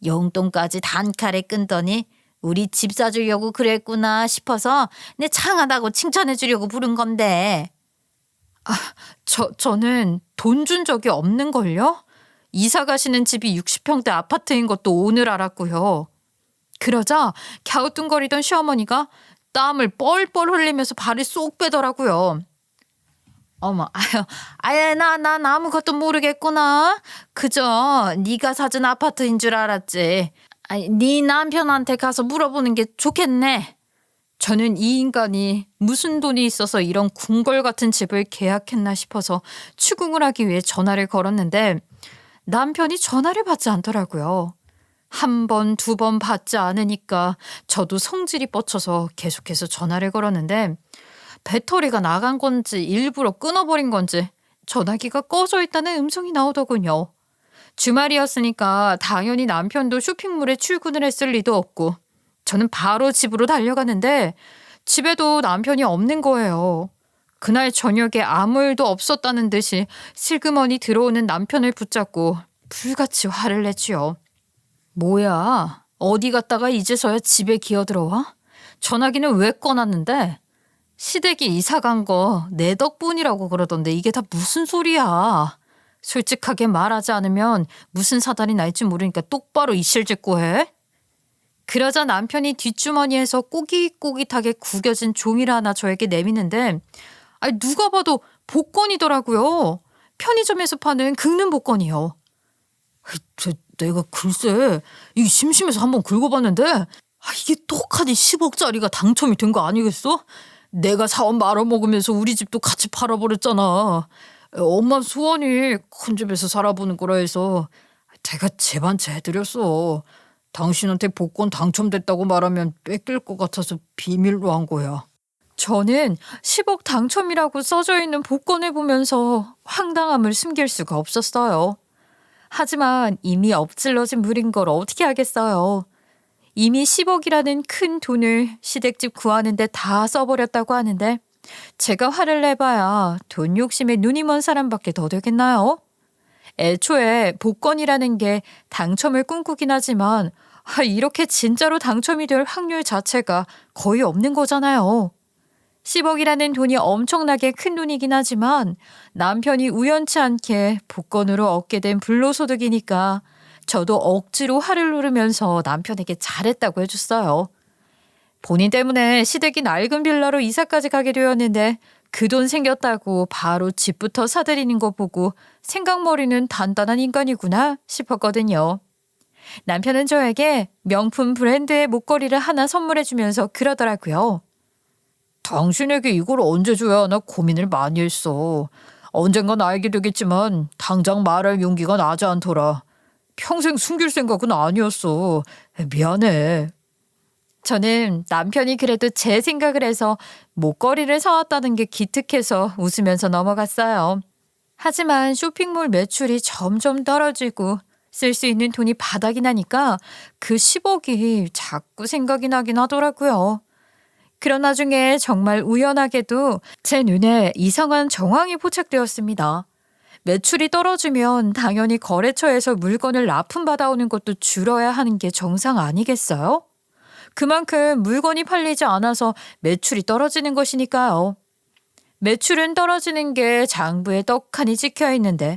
용돈까지 단칼에 끊더니 우리 집 사주려고 그랬구나 싶어서 내 창하다고 칭찬해 주려고 부른 건데. 저는 돈 준 적이 없는걸요? 이사 가시는 집이 60평대 아파트인 것도 오늘 알았고요. 그러자 갸우뚱거리던 시어머니가 땀을 뻘뻘 흘리면서 발을 쏙 빼더라고요. 어머, 난 아무것도 모르겠구나. 그저 네가 사준 아파트인 줄 알았지. 네 남편한테 가서 물어보는 게 좋겠네. 저는 이 인간이 무슨 돈이 있어서 이런 궁궐 같은 집을 계약했나 싶어서 추궁을 하기 위해 전화를 걸었는데 남편이 전화를 받지 않더라고요. 한 번, 두 번 받지 않으니까 저도 성질이 뻗쳐서 계속해서 전화를 걸었는데 배터리가 나간 건지 일부러 끊어버린 건지 전화기가 꺼져 있다는 음성이 나오더군요. 주말이었으니까 당연히 남편도 쇼핑몰에 출근을 했을 리도 없고 저는 바로 집으로 달려가는데 집에도 남편이 없는 거예요. 그날 저녁에 아무 일도 없었다는 듯이 슬그머니 들어오는 남편을 붙잡고 불같이 화를 내지요. 뭐야? 어디 갔다가 이제서야 집에 기어들어와? 전화기는 왜 꺼놨는데? 시댁이 이사 간 거 내 덕분이라고 그러던데 이게 다 무슨 소리야? 솔직하게 말하지 않으면 무슨 사달이 날지 모르니까 똑바로 이실직고 해. 그러자 남편이 뒷주머니에서 꼬깃꼬깃하게 구겨진 종이를 하나 저에게 내미는데 누가 봐도 복권이더라고요. 편의점에서 파는 긁는 복권이요. 내가 글쎄 이게 심심해서 한번 긁어봤는데 이게 똑하니 10억짜리가 당첨이 된 거 아니겠어? 내가 사업 말아먹으면서 우리 집도 같이 팔아버렸잖아. 엄마 소원이 큰 집에서 살아보는 거라 해서 제가 제반채 해드렸어. 당신한테 복권 당첨됐다고 말하면 뺏길 것 같아서 비밀로 한 거야. 저는 10억 당첨이라고 써져 있는 복권을 보면서 황당함을 숨길 수가 없었어요. 하지만 이미 엎질러진 물인 걸 어떻게 하겠어요. 이미 10억이라는 큰 돈을 시댁집 구하는데 다 써버렸다고 하는데 제가 화를 내봐야 돈 욕심에 눈이 먼 사람밖에 더 되겠나요? 애초에 복권이라는 게 당첨을 꿈꾸긴 하지만 이렇게 진짜로 당첨이 될 확률 자체가 거의 없는 거잖아요. 10억이라는 돈이 엄청나게 큰 돈이긴 하지만 남편이 우연치 않게 복권으로 얻게 된 불로소득이니까 저도 억지로 화를 누르면서 남편에게 잘했다고 해줬어요. 본인 때문에 시댁이 낡은 빌라로 이사까지 가게 되었는데 그 돈 생겼다고 바로 집부터 사들이는 거 보고 생각머리는 단단한 인간이구나 싶었거든요. 남편은 저에게 명품 브랜드의 목걸이를 하나 선물해주면서 그러더라고요. 당신에게 이걸 언제 줘야 하나 고민을 많이 했어. 언젠간 알게 되겠지만 당장 말할 용기가 나지 않더라. 평생 숨길 생각은 아니었어. 미안해. 저는 남편이 그래도 제 생각을 해서 목걸이를 사왔다는 게 기특해서 웃으면서 넘어갔어요. 하지만 쇼핑몰 매출이 점점 떨어지고 쓸 수 있는 돈이 바닥이 나니까 그 10억이 자꾸 생각이 나긴 하더라고요. 그런 와중에 정말 우연하게도 제 눈에 이상한 정황이 포착되었습니다. 매출이 떨어지면 당연히 거래처에서 물건을 납품받아오는 것도 줄어야 하는 게 정상 아니겠어요? 그만큼 물건이 팔리지 않아서 매출이 떨어지는 것이니까요. 매출은 떨어지는 게 장부에 떡하니 찍혀 있는데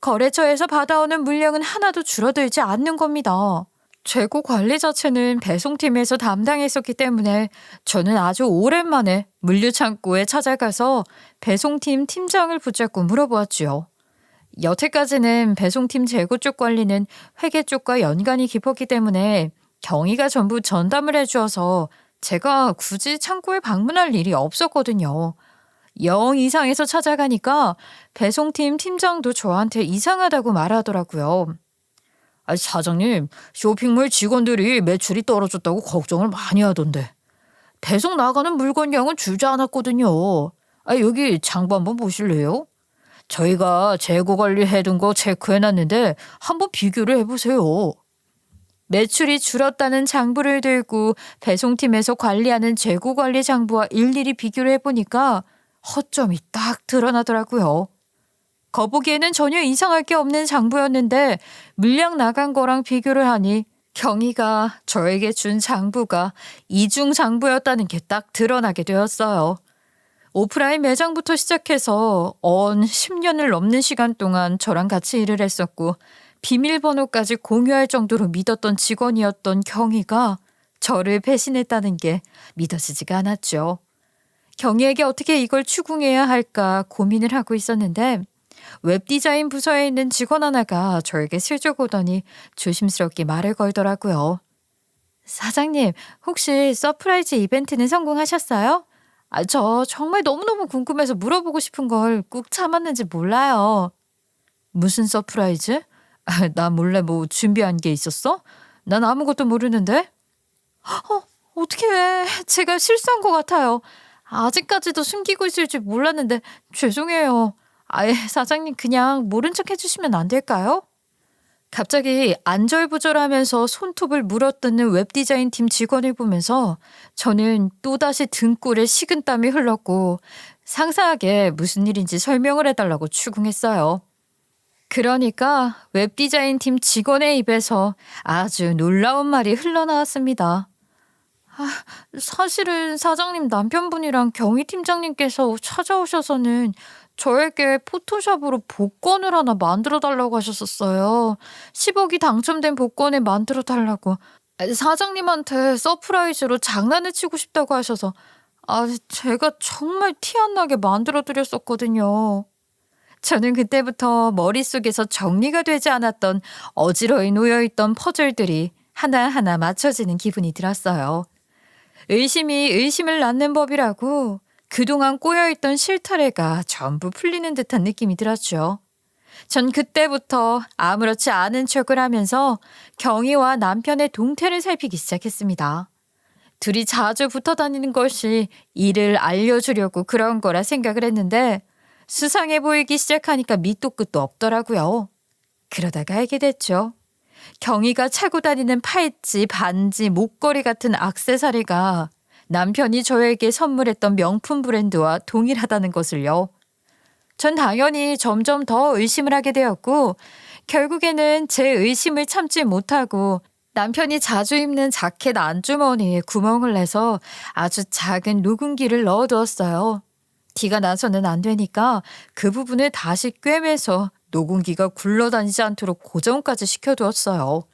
거래처에서 받아오는 물량은 하나도 줄어들지 않는 겁니다. 재고 관리 자체는 배송팀에서 담당했었기 때문에 저는 아주 오랜만에 물류창고에 찾아가서 배송팀 팀장을 붙잡고 물어보았지요. 여태까지는 배송팀 재고 쪽 관리는 회계 쪽과 연관이 깊었기 때문에 경희가 전부 전담을 해주어서 제가 굳이 창고에 방문할 일이 없었거든요. 영 이상해서 찾아가니까 배송팀 팀장도 저한테 이상하다고 말하더라고요. 사장님, 쇼핑몰 직원들이 매출이 떨어졌다고 걱정을 많이 하던데. 배송 나가는 물건량은 줄지 않았거든요. 여기 장부 한번 보실래요? 저희가 재고 관리해둔 거 체크해놨는데 한번 비교를 해보세요. 매출이 줄었다는 장부를 들고 배송팀에서 관리하는 재고 관리 장부와 일일이 비교를 해보니까 허점이 딱 드러나더라고요. 거보기에는 전혀 이상할 게 없는 장부였는데 물량 나간 거랑 비교를 하니 경희가 저에게 준 장부가 이중 장부였다는 게 딱 드러나게 되었어요. 오프라인 매장부터 시작해서 10년을 넘는 시간 동안 저랑 같이 일을 했었고 비밀번호까지 공유할 정도로 믿었던 직원이었던 경희가 저를 배신했다는 게 믿어지지가 않았죠. 경희에게 어떻게 이걸 추궁해야 할까 고민을 하고 있었는데 웹디자인 부서에 있는 직원 하나가 저에게 슬쩍 오더니 조심스럽게 말을 걸더라고요. 사장님, 혹시 서프라이즈 이벤트는 성공하셨어요? 저 정말 너무너무 궁금해서 물어보고 싶은 걸 꾹 참았는지 몰라요. 무슨 서프라이즈? 나 몰래 뭐 준비한 게 있었어? 난 아무것도 모르는데. 어떡해. 제가 실수한 것 같아요. 아직까지도 숨기고 있을 줄 몰랐는데 죄송해요. 사장님 그냥 모른 척 해주시면 안 될까요? 갑자기 안절부절하면서 손톱을 물어뜯는 웹디자인 팀 직원을 보면서 저는 또다시 등골에 식은땀이 흘렀고 상세하게 무슨 일인지 설명을 해달라고 추궁했어요. 그러니까 웹디자인 팀 직원의 입에서 아주 놀라운 말이 흘러나왔습니다. 사실은 사장님 남편분이랑 경희 팀장님께서 찾아오셔서는 저에게 포토샵으로 복권을 하나 만들어 달라고 하셨었어요. 10억이 당첨된 복권을 만들어 달라고. 사장님한테 서프라이즈로 장난을 치고 싶다고 하셔서 제가 정말 티 안 나게 만들어 드렸었거든요. 저는 그때부터 머릿속에서 정리가 되지 않았던 어지러이 놓여있던 퍼즐들이 하나하나 맞춰지는 기분이 들었어요. 의심이 의심을 낳는 법이라고 그동안 꼬여있던 실타래가 전부 풀리는 듯한 느낌이 들었죠. 전 그때부터 아무렇지 않은 척을 하면서 경희와 남편의 동태를 살피기 시작했습니다. 둘이 자주 붙어 다니는 것이 일을 알려주려고 그런 거라 생각을 했는데 수상해 보이기 시작하니까 밑도 끝도 없더라고요. 그러다가 알게 됐죠. 경희가 차고 다니는 팔찌, 반지, 목걸이 같은 액세서리가 남편이 저에게 선물했던 명품 브랜드와 동일하다는 것을요. 전 당연히 점점 더 의심을 하게 되었고 결국에는 제 의심을 참지 못하고 남편이 자주 입는 자켓 안주머니에 구멍을 내서 아주 작은 녹음기를 넣어두었어요. 티가 나서는 안 되니까 그 부분을 다시 꿰매서 녹음기가 굴러다니지 않도록 고정까지 시켜두었어요.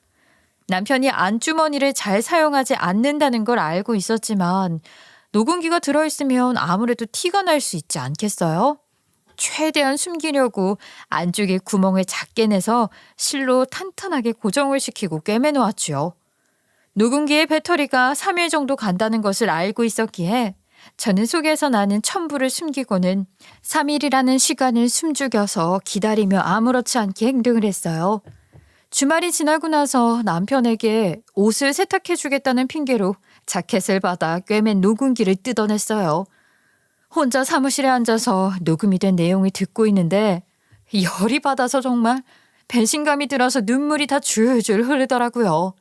남편이 안주머니를 잘 사용하지 않는다는 걸 알고 있었지만 녹음기가 들어있으면 아무래도 티가 날 수 있지 않겠어요? 최대한 숨기려고 안쪽에 구멍을 작게 내서 실로 탄탄하게 고정을 시키고 꿰매 놓았지요. 녹음기의 배터리가 3일 정도 간다는 것을 알고 있었기에 저는 속에서 나는 첨부를 숨기고는 3일이라는 시간을 숨죽여서 기다리며 아무렇지 않게 행동을 했어요. 주말이 지나고 나서 남편에게 옷을 세탁해주겠다는 핑계로 자켓을 받아 꿰맨 녹음기를 뜯어냈어요. 혼자 사무실에 앉아서 녹음이 된 내용을 듣고 있는데 열이 받아서 정말 배신감이 들어서 눈물이 다 줄줄 흐르더라고요.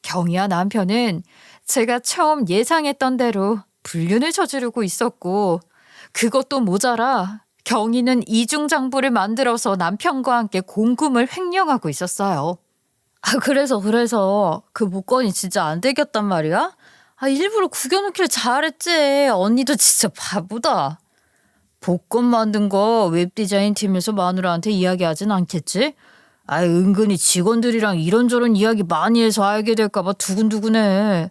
경희와 남편은 제가 처음 예상했던 대로 불륜을 저지르고 있었고 그것도 모자라 경희는 이중장부를 만들어서 남편과 함께 공금을 횡령하고 있었어요. 그래서 그 목건이 진짜 안 되겠단 말이야? 일부러 구겨놓기를 잘했지. 언니도 진짜 바보다. 복권 만든 거 웹디자인 팀에서 마누라한테 이야기하진 않겠지? 은근히 직원들이랑 이런저런 이야기 많이 해서 알게 될까봐 두근두근해.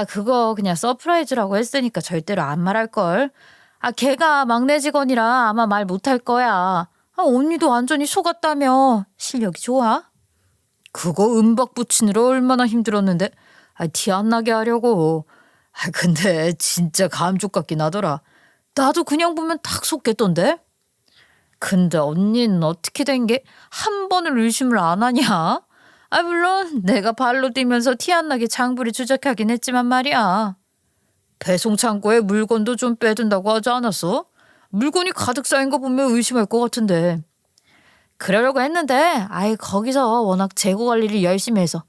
그거 그냥 서프라이즈라고 했으니까 절대로 안 말할걸. 걔가 막내 직원이라 아마 말 못할 거야. 언니도 완전히 속았다며. 실력이 좋아? 그거 음박 붙이느라 얼마나 힘들었는데. 티 안 나게 하려고. 근데 진짜 감쪽 같긴 하더라. 나도 그냥 보면 딱 속겠던데? 근데 언니는 어떻게 된 게 한 번을 의심을 안 하냐? 물론 내가 발로 뛰면서 티 안 나게 장부를 조작하긴 했지만 말이야. 배송 창고에 물건도 좀 빼둔다고 하지 않았어? 물건이 가득 쌓인 거 보면 의심할 것 같은데. 그러려고 했는데 거기서 워낙 재고 관리를 열심히 해서.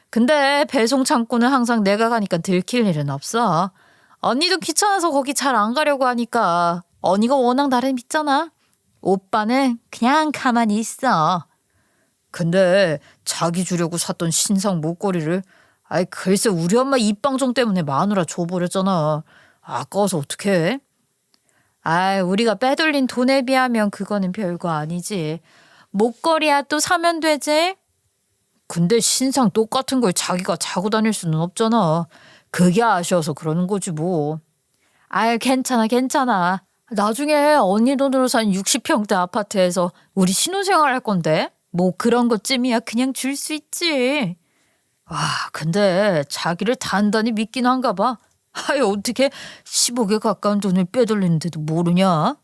근데 배송 창고는 항상 내가 가니까 들킬 일은 없어. 언니도 귀찮아서 거기 잘 안 가려고 하니까. 언니가 워낙 나를 믿잖아. 오빠는 그냥 가만히 있어. 근데 자기 주려고 샀던 신상 목걸이를 글쎄 우리 엄마 입방정 때문에 마누라 줘버렸잖아. 아까워서 어떡해? 우리가 빼돌린 돈에 비하면 그거는 별거 아니지. 목걸이야 또 사면 되지? 근데 신상 똑같은 걸 자기가 차고 다닐 수는 없잖아. 그게 아쉬워서 그러는 거지 뭐. 괜찮아. 나중에 언니 돈으로 산 60평대 아파트에서 우리 신혼생활 할 건데 뭐 그런 것쯤이야 그냥 줄 수 있지. 근데 자기를 단단히 믿긴 한가 봐. 어떻게 10억에 가까운 돈을 빼돌리는데도 모르냐?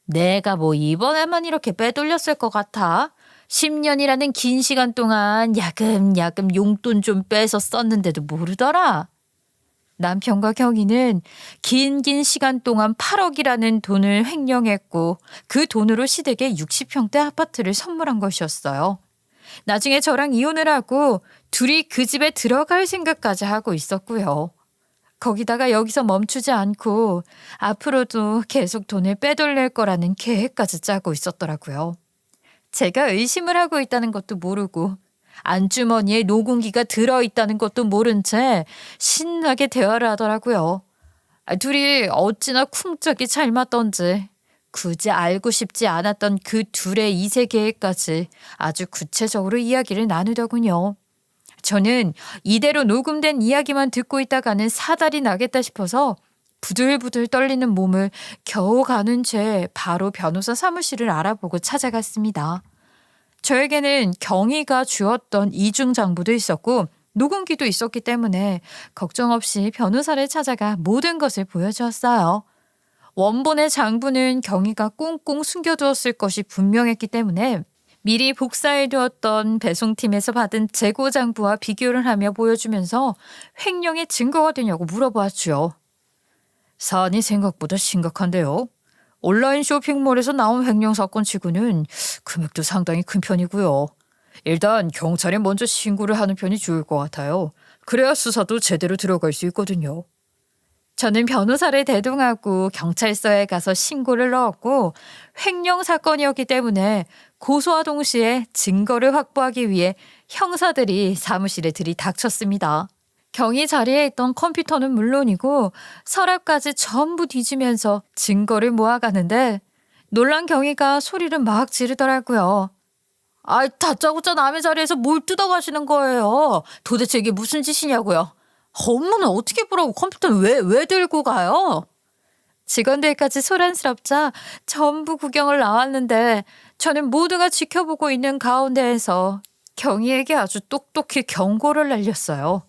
내가 뭐 이번에만 이렇게 빼돌렸을 것 같아? 10년이라는 긴 시간 동안 야금야금 용돈 좀 빼서 썼는데도 모르더라. 남편과 경희는 긴 시간 동안 8억이라는 돈을 횡령했고 그 돈으로 시댁에 60평대 아파트를 선물한 것이었어요. 나중에 저랑 이혼을 하고 둘이 그 집에 들어갈 생각까지 하고 있었고요. 거기다가 여기서 멈추지 않고 앞으로도 계속 돈을 빼돌릴 거라는 계획까지 짜고 있었더라고요. 제가 의심을 하고 있다는 것도 모르고 안주머니에 녹음기가 들어있다는 것도 모른 채 신나게 대화를 하더라고요. 둘이 어찌나 쿵짝이 잘 맞던지 굳이 알고 싶지 않았던 그 둘의 이세 계획까지 아주 구체적으로 이야기를 나누더군요. 저는 이대로 녹음된 이야기만 듣고 있다가는 사달이 나겠다 싶어서 부들부들 떨리는 몸을 겨우 가는 채 바로 변호사 사무실을 알아보고 찾아갔습니다. 저에게는 경희가 주었던 이중장부도 있었고 녹음기도 있었기 때문에 걱정 없이 변호사를 찾아가 모든 것을 보여주었어요. 원본의 장부는 경희가 꽁꽁 숨겨두었을 것이 분명했기 때문에 미리 복사해두었던 배송팀에서 받은 재고장부와 비교를 하며 보여주면서 횡령의 증거가 되냐고 물어보았죠. 사안이 생각보다 심각한데요. 온라인 쇼핑몰에서 나온 횡령 사건 치고는 금액도 상당히 큰 편이고요. 일단 경찰에 먼저 신고를 하는 편이 좋을 것 같아요. 그래야 수사도 제대로 들어갈 수 있거든요. 저는 변호사를 대동하고 경찰서에 가서 신고를 넣었고 횡령 사건이었기 때문에 고소와 동시에 증거를 확보하기 위해 형사들이 사무실에 들이닥쳤습니다. 경위 자리에 있던 컴퓨터는 물론이고 서랍까지 전부 뒤지면서 증거를 모아가는데 놀란 경위가 소리를 막 지르더라고요. 아, 다짜고짜 남의 자리에서 뭘 뜯어가시는 거예요? 도대체 이게 무슨 짓이냐고요? 업무는 어떻게 보라고 컴퓨터는 왜 들고 가요? 직원들까지 소란스럽자 전부 구경을 나왔는데 저는 모두가 지켜보고 있는 가운데에서 경희에게 아주 똑똑히 경고를 날렸어요.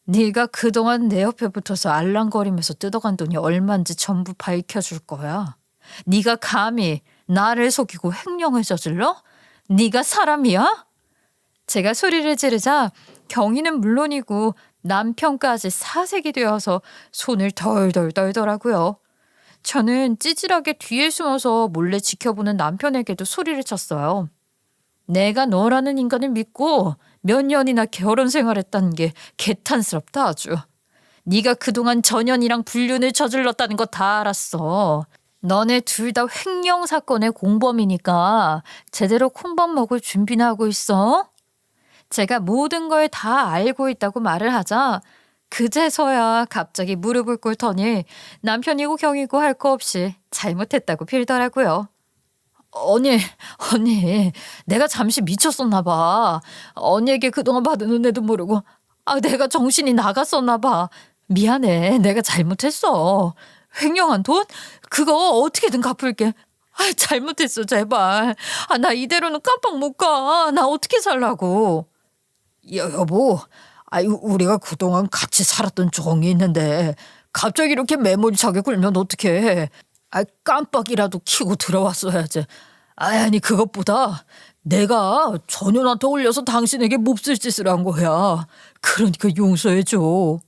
네가 그동안 내 옆에 붙어서 알랑거리면서 뜯어간 돈이 얼만지 전부 밝혀줄 거야. 네가 감히 나를 속이고 횡령을 저질러? 네가 사람이야? 제가 소리를 지르자 경희는 물론이고 남편까지 사색이 되어서 손을 덜덜 떨더라고요. 저는 찌질하게 뒤에 숨어서 몰래 지켜보는 남편에게도 소리를 쳤어요. 내가 너라는 인간을 믿고 몇 년이나 결혼 생활했다는 게 개탄스럽다 아주. 네가 그동안 전현이랑 불륜을 저질렀다는 거 다 알았어. 너네 둘 다 횡령 사건의 공범이니까 제대로 콩밥 먹을 준비나 하고 있어. 제가 모든 걸 다 알고 있다고 말을 하자 그제서야 갑자기 무릎을 꿇더니 남편이고 경이고 할 거 없이 잘못했다고 빌더라고요. 언니, 내가 잠시 미쳤었나 봐. 언니에게 그동안 받은 은혜도 모르고 내가 정신이 나갔었나 봐. 미안해, 내가 잘못했어. 횡령한 돈? 그거 어떻게든 갚을게. 잘못했어, 제발. 나 이대로는 깜빡 못 가. 나 어떻게 살라고. 여보, 우리가 그동안 같이 살았던 정이 있는데 갑자기 이렇게 매몰차게 굴면 어떡해. 깜빡이라도 켜고 들어왔어야지. 아니 그것보다 내가 전현한테 올려서 당신에게 몹쓸 짓을 한 거야. 그러니까 용서해줘.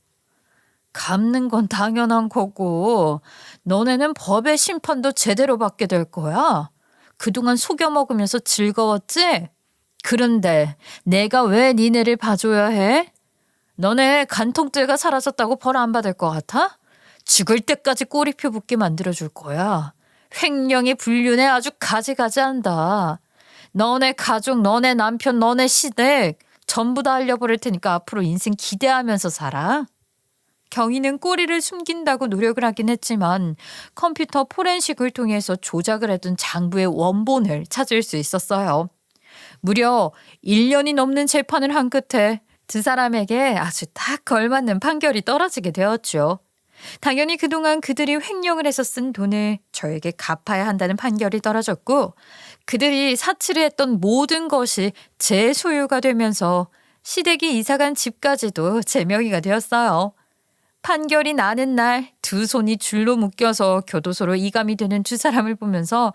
갚는 건 당연한 거고 너네는 법의 심판도 제대로 받게 될 거야. 그동안 속여 먹으면서 즐거웠지? 그런데 내가 왜 니네를 봐줘야 해? 너네 간통죄가 사라졌다고 벌 안 받을 것 같아? 죽을 때까지 꼬리표 붙게 만들어줄 거야. 횡령이 불륜에 아주 가지가지한다. 너네 가족, 너네 남편, 너네 시댁 전부 다 알려버릴 테니까 앞으로 인생 기대하면서 살아. 경희는 꼬리를 숨긴다고 노력을 하긴 했지만 컴퓨터 포렌식을 통해서 조작을 해둔 장부의 원본을 찾을 수 있었어요. 무려 1년이 넘는 재판을 한 끝에 두 사람에게 아주 딱 걸맞는 판결이 떨어지게 되었죠. 당연히 그동안 그들이 횡령을 해서 쓴 돈을 저에게 갚아야 한다는 판결이 떨어졌고 그들이 사치를 했던 모든 것이 제 소유가 되면서 시댁이 이사간 집까지도 제 명의가 되었어요. 판결이 나는 날 두 손이 줄로 묶여서 교도소로 이감이 되는 두 사람을 보면서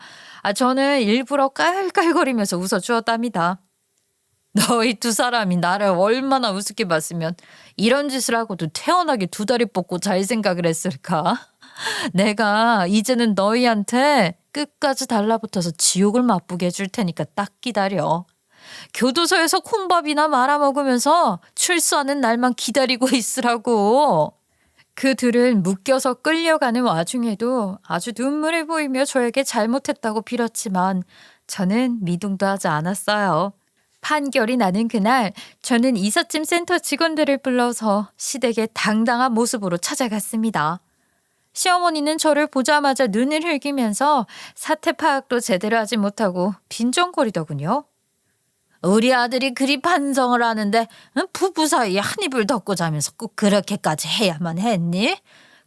저는 일부러 깔깔거리면서 웃어주었답니다. 너희 두 사람이 나를 얼마나 우습게 봤으면 이런 짓을 하고도 태어나게 두 다리 뻗고 잘 생각을 했을까? 내가 이제는 너희한테 끝까지 달라붙어서 지옥을 맛보게 해줄 테니까 딱 기다려. 교도소에서 콩밥이나 말아먹으면서 출소하는 날만 기다리고 있으라고. 그들은 묶여서 끌려가는 와중에도 아주 눈물을 보이며 저에게 잘못했다고 빌었지만 저는 미동도 하지 않았어요. 판결이 나는 그날 저는 이삿짐 센터 직원들을 불러서 시댁의 당당한 모습으로 찾아갔습니다. 시어머니는 저를 보자마자 눈을 흘기면서 사태 파악도 제대로 하지 못하고 빈정거리더군요. 우리 아들이 그리 반성을 하는데 부부 사이에 한 입을 덮고 자면서 꼭 그렇게까지 해야만 했니?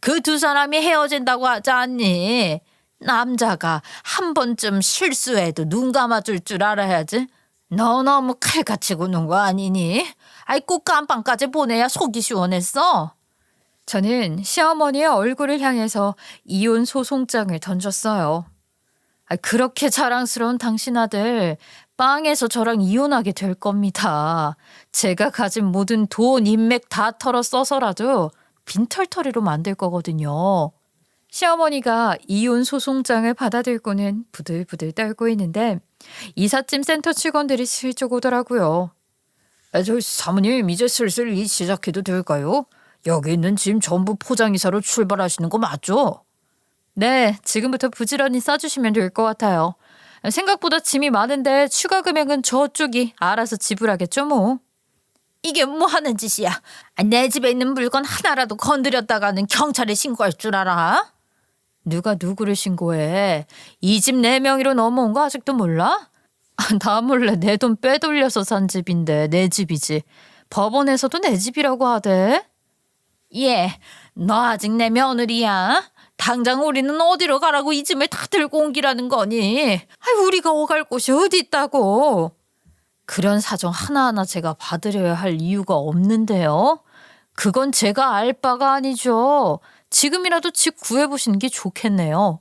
그 두 사람이 헤어진다고 하지 않니? 남자가 한 번쯤 실수해도 눈 감아줄 줄 알아야지. 너 너무 칼같이 구는 거 아니니? 꼭 깜빵까지 보내야 속이 시원했어. 저는 시어머니의 얼굴을 향해서 이혼 소송장을 던졌어요. 그렇게 자랑스러운 당신 아들 빵에서 저랑 이혼하게 될 겁니다. 제가 가진 모든 돈, 인맥 다 털어 써서라도 빈털터리로 만들 거거든요. 시어머니가 이혼 소송장을 받아들고는 부들부들 떨고 있는데 이삿짐 센터 직원들이 슬쩍 오더라고요. 저 사모님 이제 슬슬 일 시작해도 될까요? 여기 있는 짐 전부 포장이사로 출발하시는 거 맞죠? 네, 지금부터 부지런히 싸주시면 될 것 같아요. 생각보다 짐이 많은데 추가 금액은 저쪽이 알아서 지불하겠죠, 뭐. 이게 뭐 하는 짓이야? 내 집에 있는 물건 하나라도 건드렸다가는 경찰에 신고할 줄 알아? 누가 누구를 신고해? 이 집 내 명의로 넘어온 거 아직도 몰라? 나 몰래 내 돈 빼돌려서 산 집인데 내 집이지. 법원에서도 내 집이라고 하대. 예, 너 아직 내 며느리야? 당장 우리는 어디로 가라고 이 짐을 다 들고 온 기라는 거니? 우리가 오갈 곳이 어디 있다고. 그런 사정 하나하나 제가 받으려야 할 이유가 없는데요. 그건 제가 알 바가 아니죠. 지금이라도 집 구해보시는 게 좋겠네요.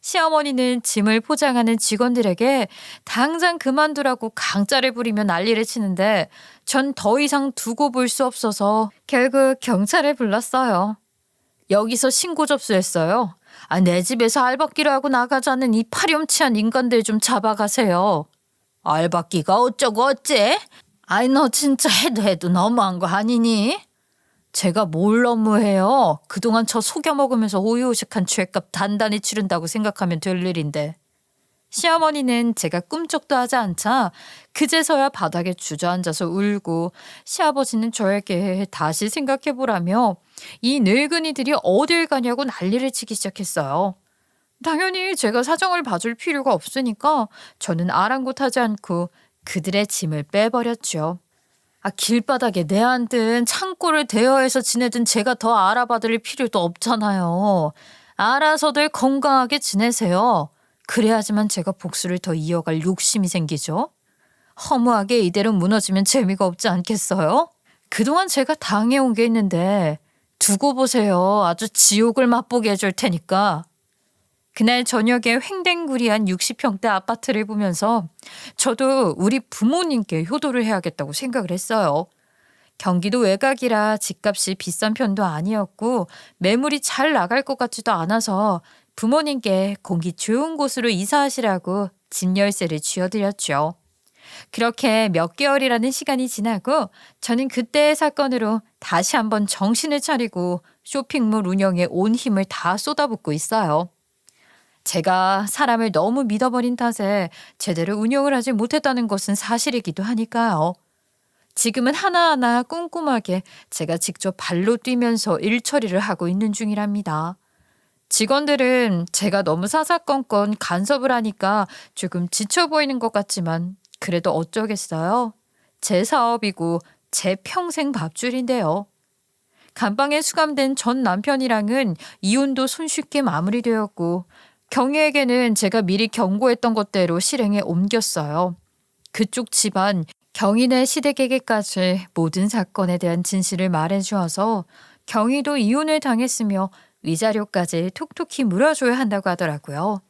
시어머니는 짐을 포장하는 직원들에게 당장 그만두라고 강짜를 부리며 난리를 치는데 전 더 이상 두고 볼 수 없어서 결국 경찰을 불렀어요. 여기서 신고 접수했어요. 내 집에서 알박기를 하고 나가자는 이 파렴치한 인간들 좀 잡아가세요. 알박기가 어쩌고 어째? 너 진짜 해도 너무한 거 아니니? 제가 뭘 너무해요. 그동안 저 속여먹으면서 오유오식한 죄값 단단히 치른다고 생각하면 될 일인데. 시어머니는 제가 꿈쩍도 하지 않자 그제서야 바닥에 주저앉아서 울고, 시아버지는 저에게 다시 생각해보라며 이 늙은이들이 어딜 가냐고 난리를 치기 시작했어요. 당연히 제가 사정을 봐줄 필요가 없으니까 저는 아랑곳하지 않고 그들의 짐을 빼버렸죠. 길바닥에 내앉든 창고를 대여해서 지내든 제가 더 알아봐드릴 필요도 없잖아요. 알아서들 건강하게 지내세요. 그래야지만 제가 복수를 더 이어갈 욕심이 생기죠. 허무하게 이대로 무너지면 재미가 없지 않겠어요? 그동안 제가 당해온 게 있는데 두고 보세요. 아주 지옥을 맛보게 해줄 테니까. 그날 저녁에 횡댕구리한 60평대 아파트를 보면서 저도 우리 부모님께 효도를 해야겠다고 생각을 했어요. 경기도 외곽이라 집값이 비싼 편도 아니었고 매물이 잘 나갈 것 같지도 않아서 부모님께 공기 좋은 곳으로 이사하시라고 집 열쇠를 쥐어드렸죠. 그렇게 몇 개월이라는 시간이 지나고 저는 그때의 사건으로 다시 한번 정신을 차리고 쇼핑몰 운영에 온 힘을 다 쏟아붓고 있어요. 제가 사람을 너무 믿어버린 탓에 제대로 운영을 하지 못했다는 것은 사실이기도 하니까요. 지금은 하나하나 꼼꼼하게 제가 직접 발로 뛰면서 일 처리를 하고 있는 중이랍니다. 직원들은 제가 너무 사사건건 간섭을 하니까 조금 지쳐 보이는 것 같지만 그래도 어쩌겠어요. 제 사업이고 제 평생 밥줄인데요. 감방에 수감된 전 남편이랑은 이혼도 손쉽게 마무리되었고 경희에게는 제가 미리 경고했던 것대로 실행에 옮겼어요. 그쪽 집안 경희네 시댁에게까지 모든 사건에 대한 진실을 말해주어서 경희도 이혼을 당했으며 위자료까지 톡톡히 물어줘야 한다고 하더라고요.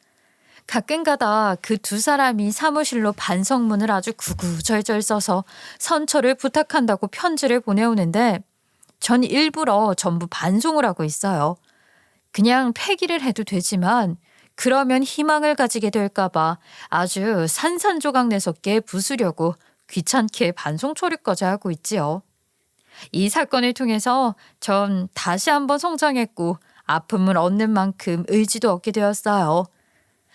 가끔가다 그 두 사람이 사무실로 반성문을 아주 구구절절 써서 선처를 부탁한다고 편지를 보내오는데 전 일부러 전부 반송을 하고 있어요. 그냥 폐기를 해도 되지만 그러면 희망을 가지게 될까봐 아주 산산조각 내서 깨 부수려고 귀찮게 반송 처리까지 하고 있지요. 이 사건을 통해서 전 다시 한번 성장했고 아픔을 얻는 만큼 의지도 얻게 되었어요.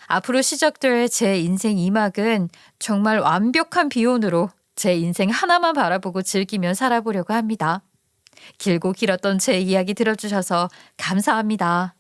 앞으로 시작될 제 인생 2막은 정말 완벽한 비혼으로 제 인생 하나만 바라보고 즐기며 살아보려고 합니다. 길고 길었던 제 이야기 들어주셔서 감사합니다.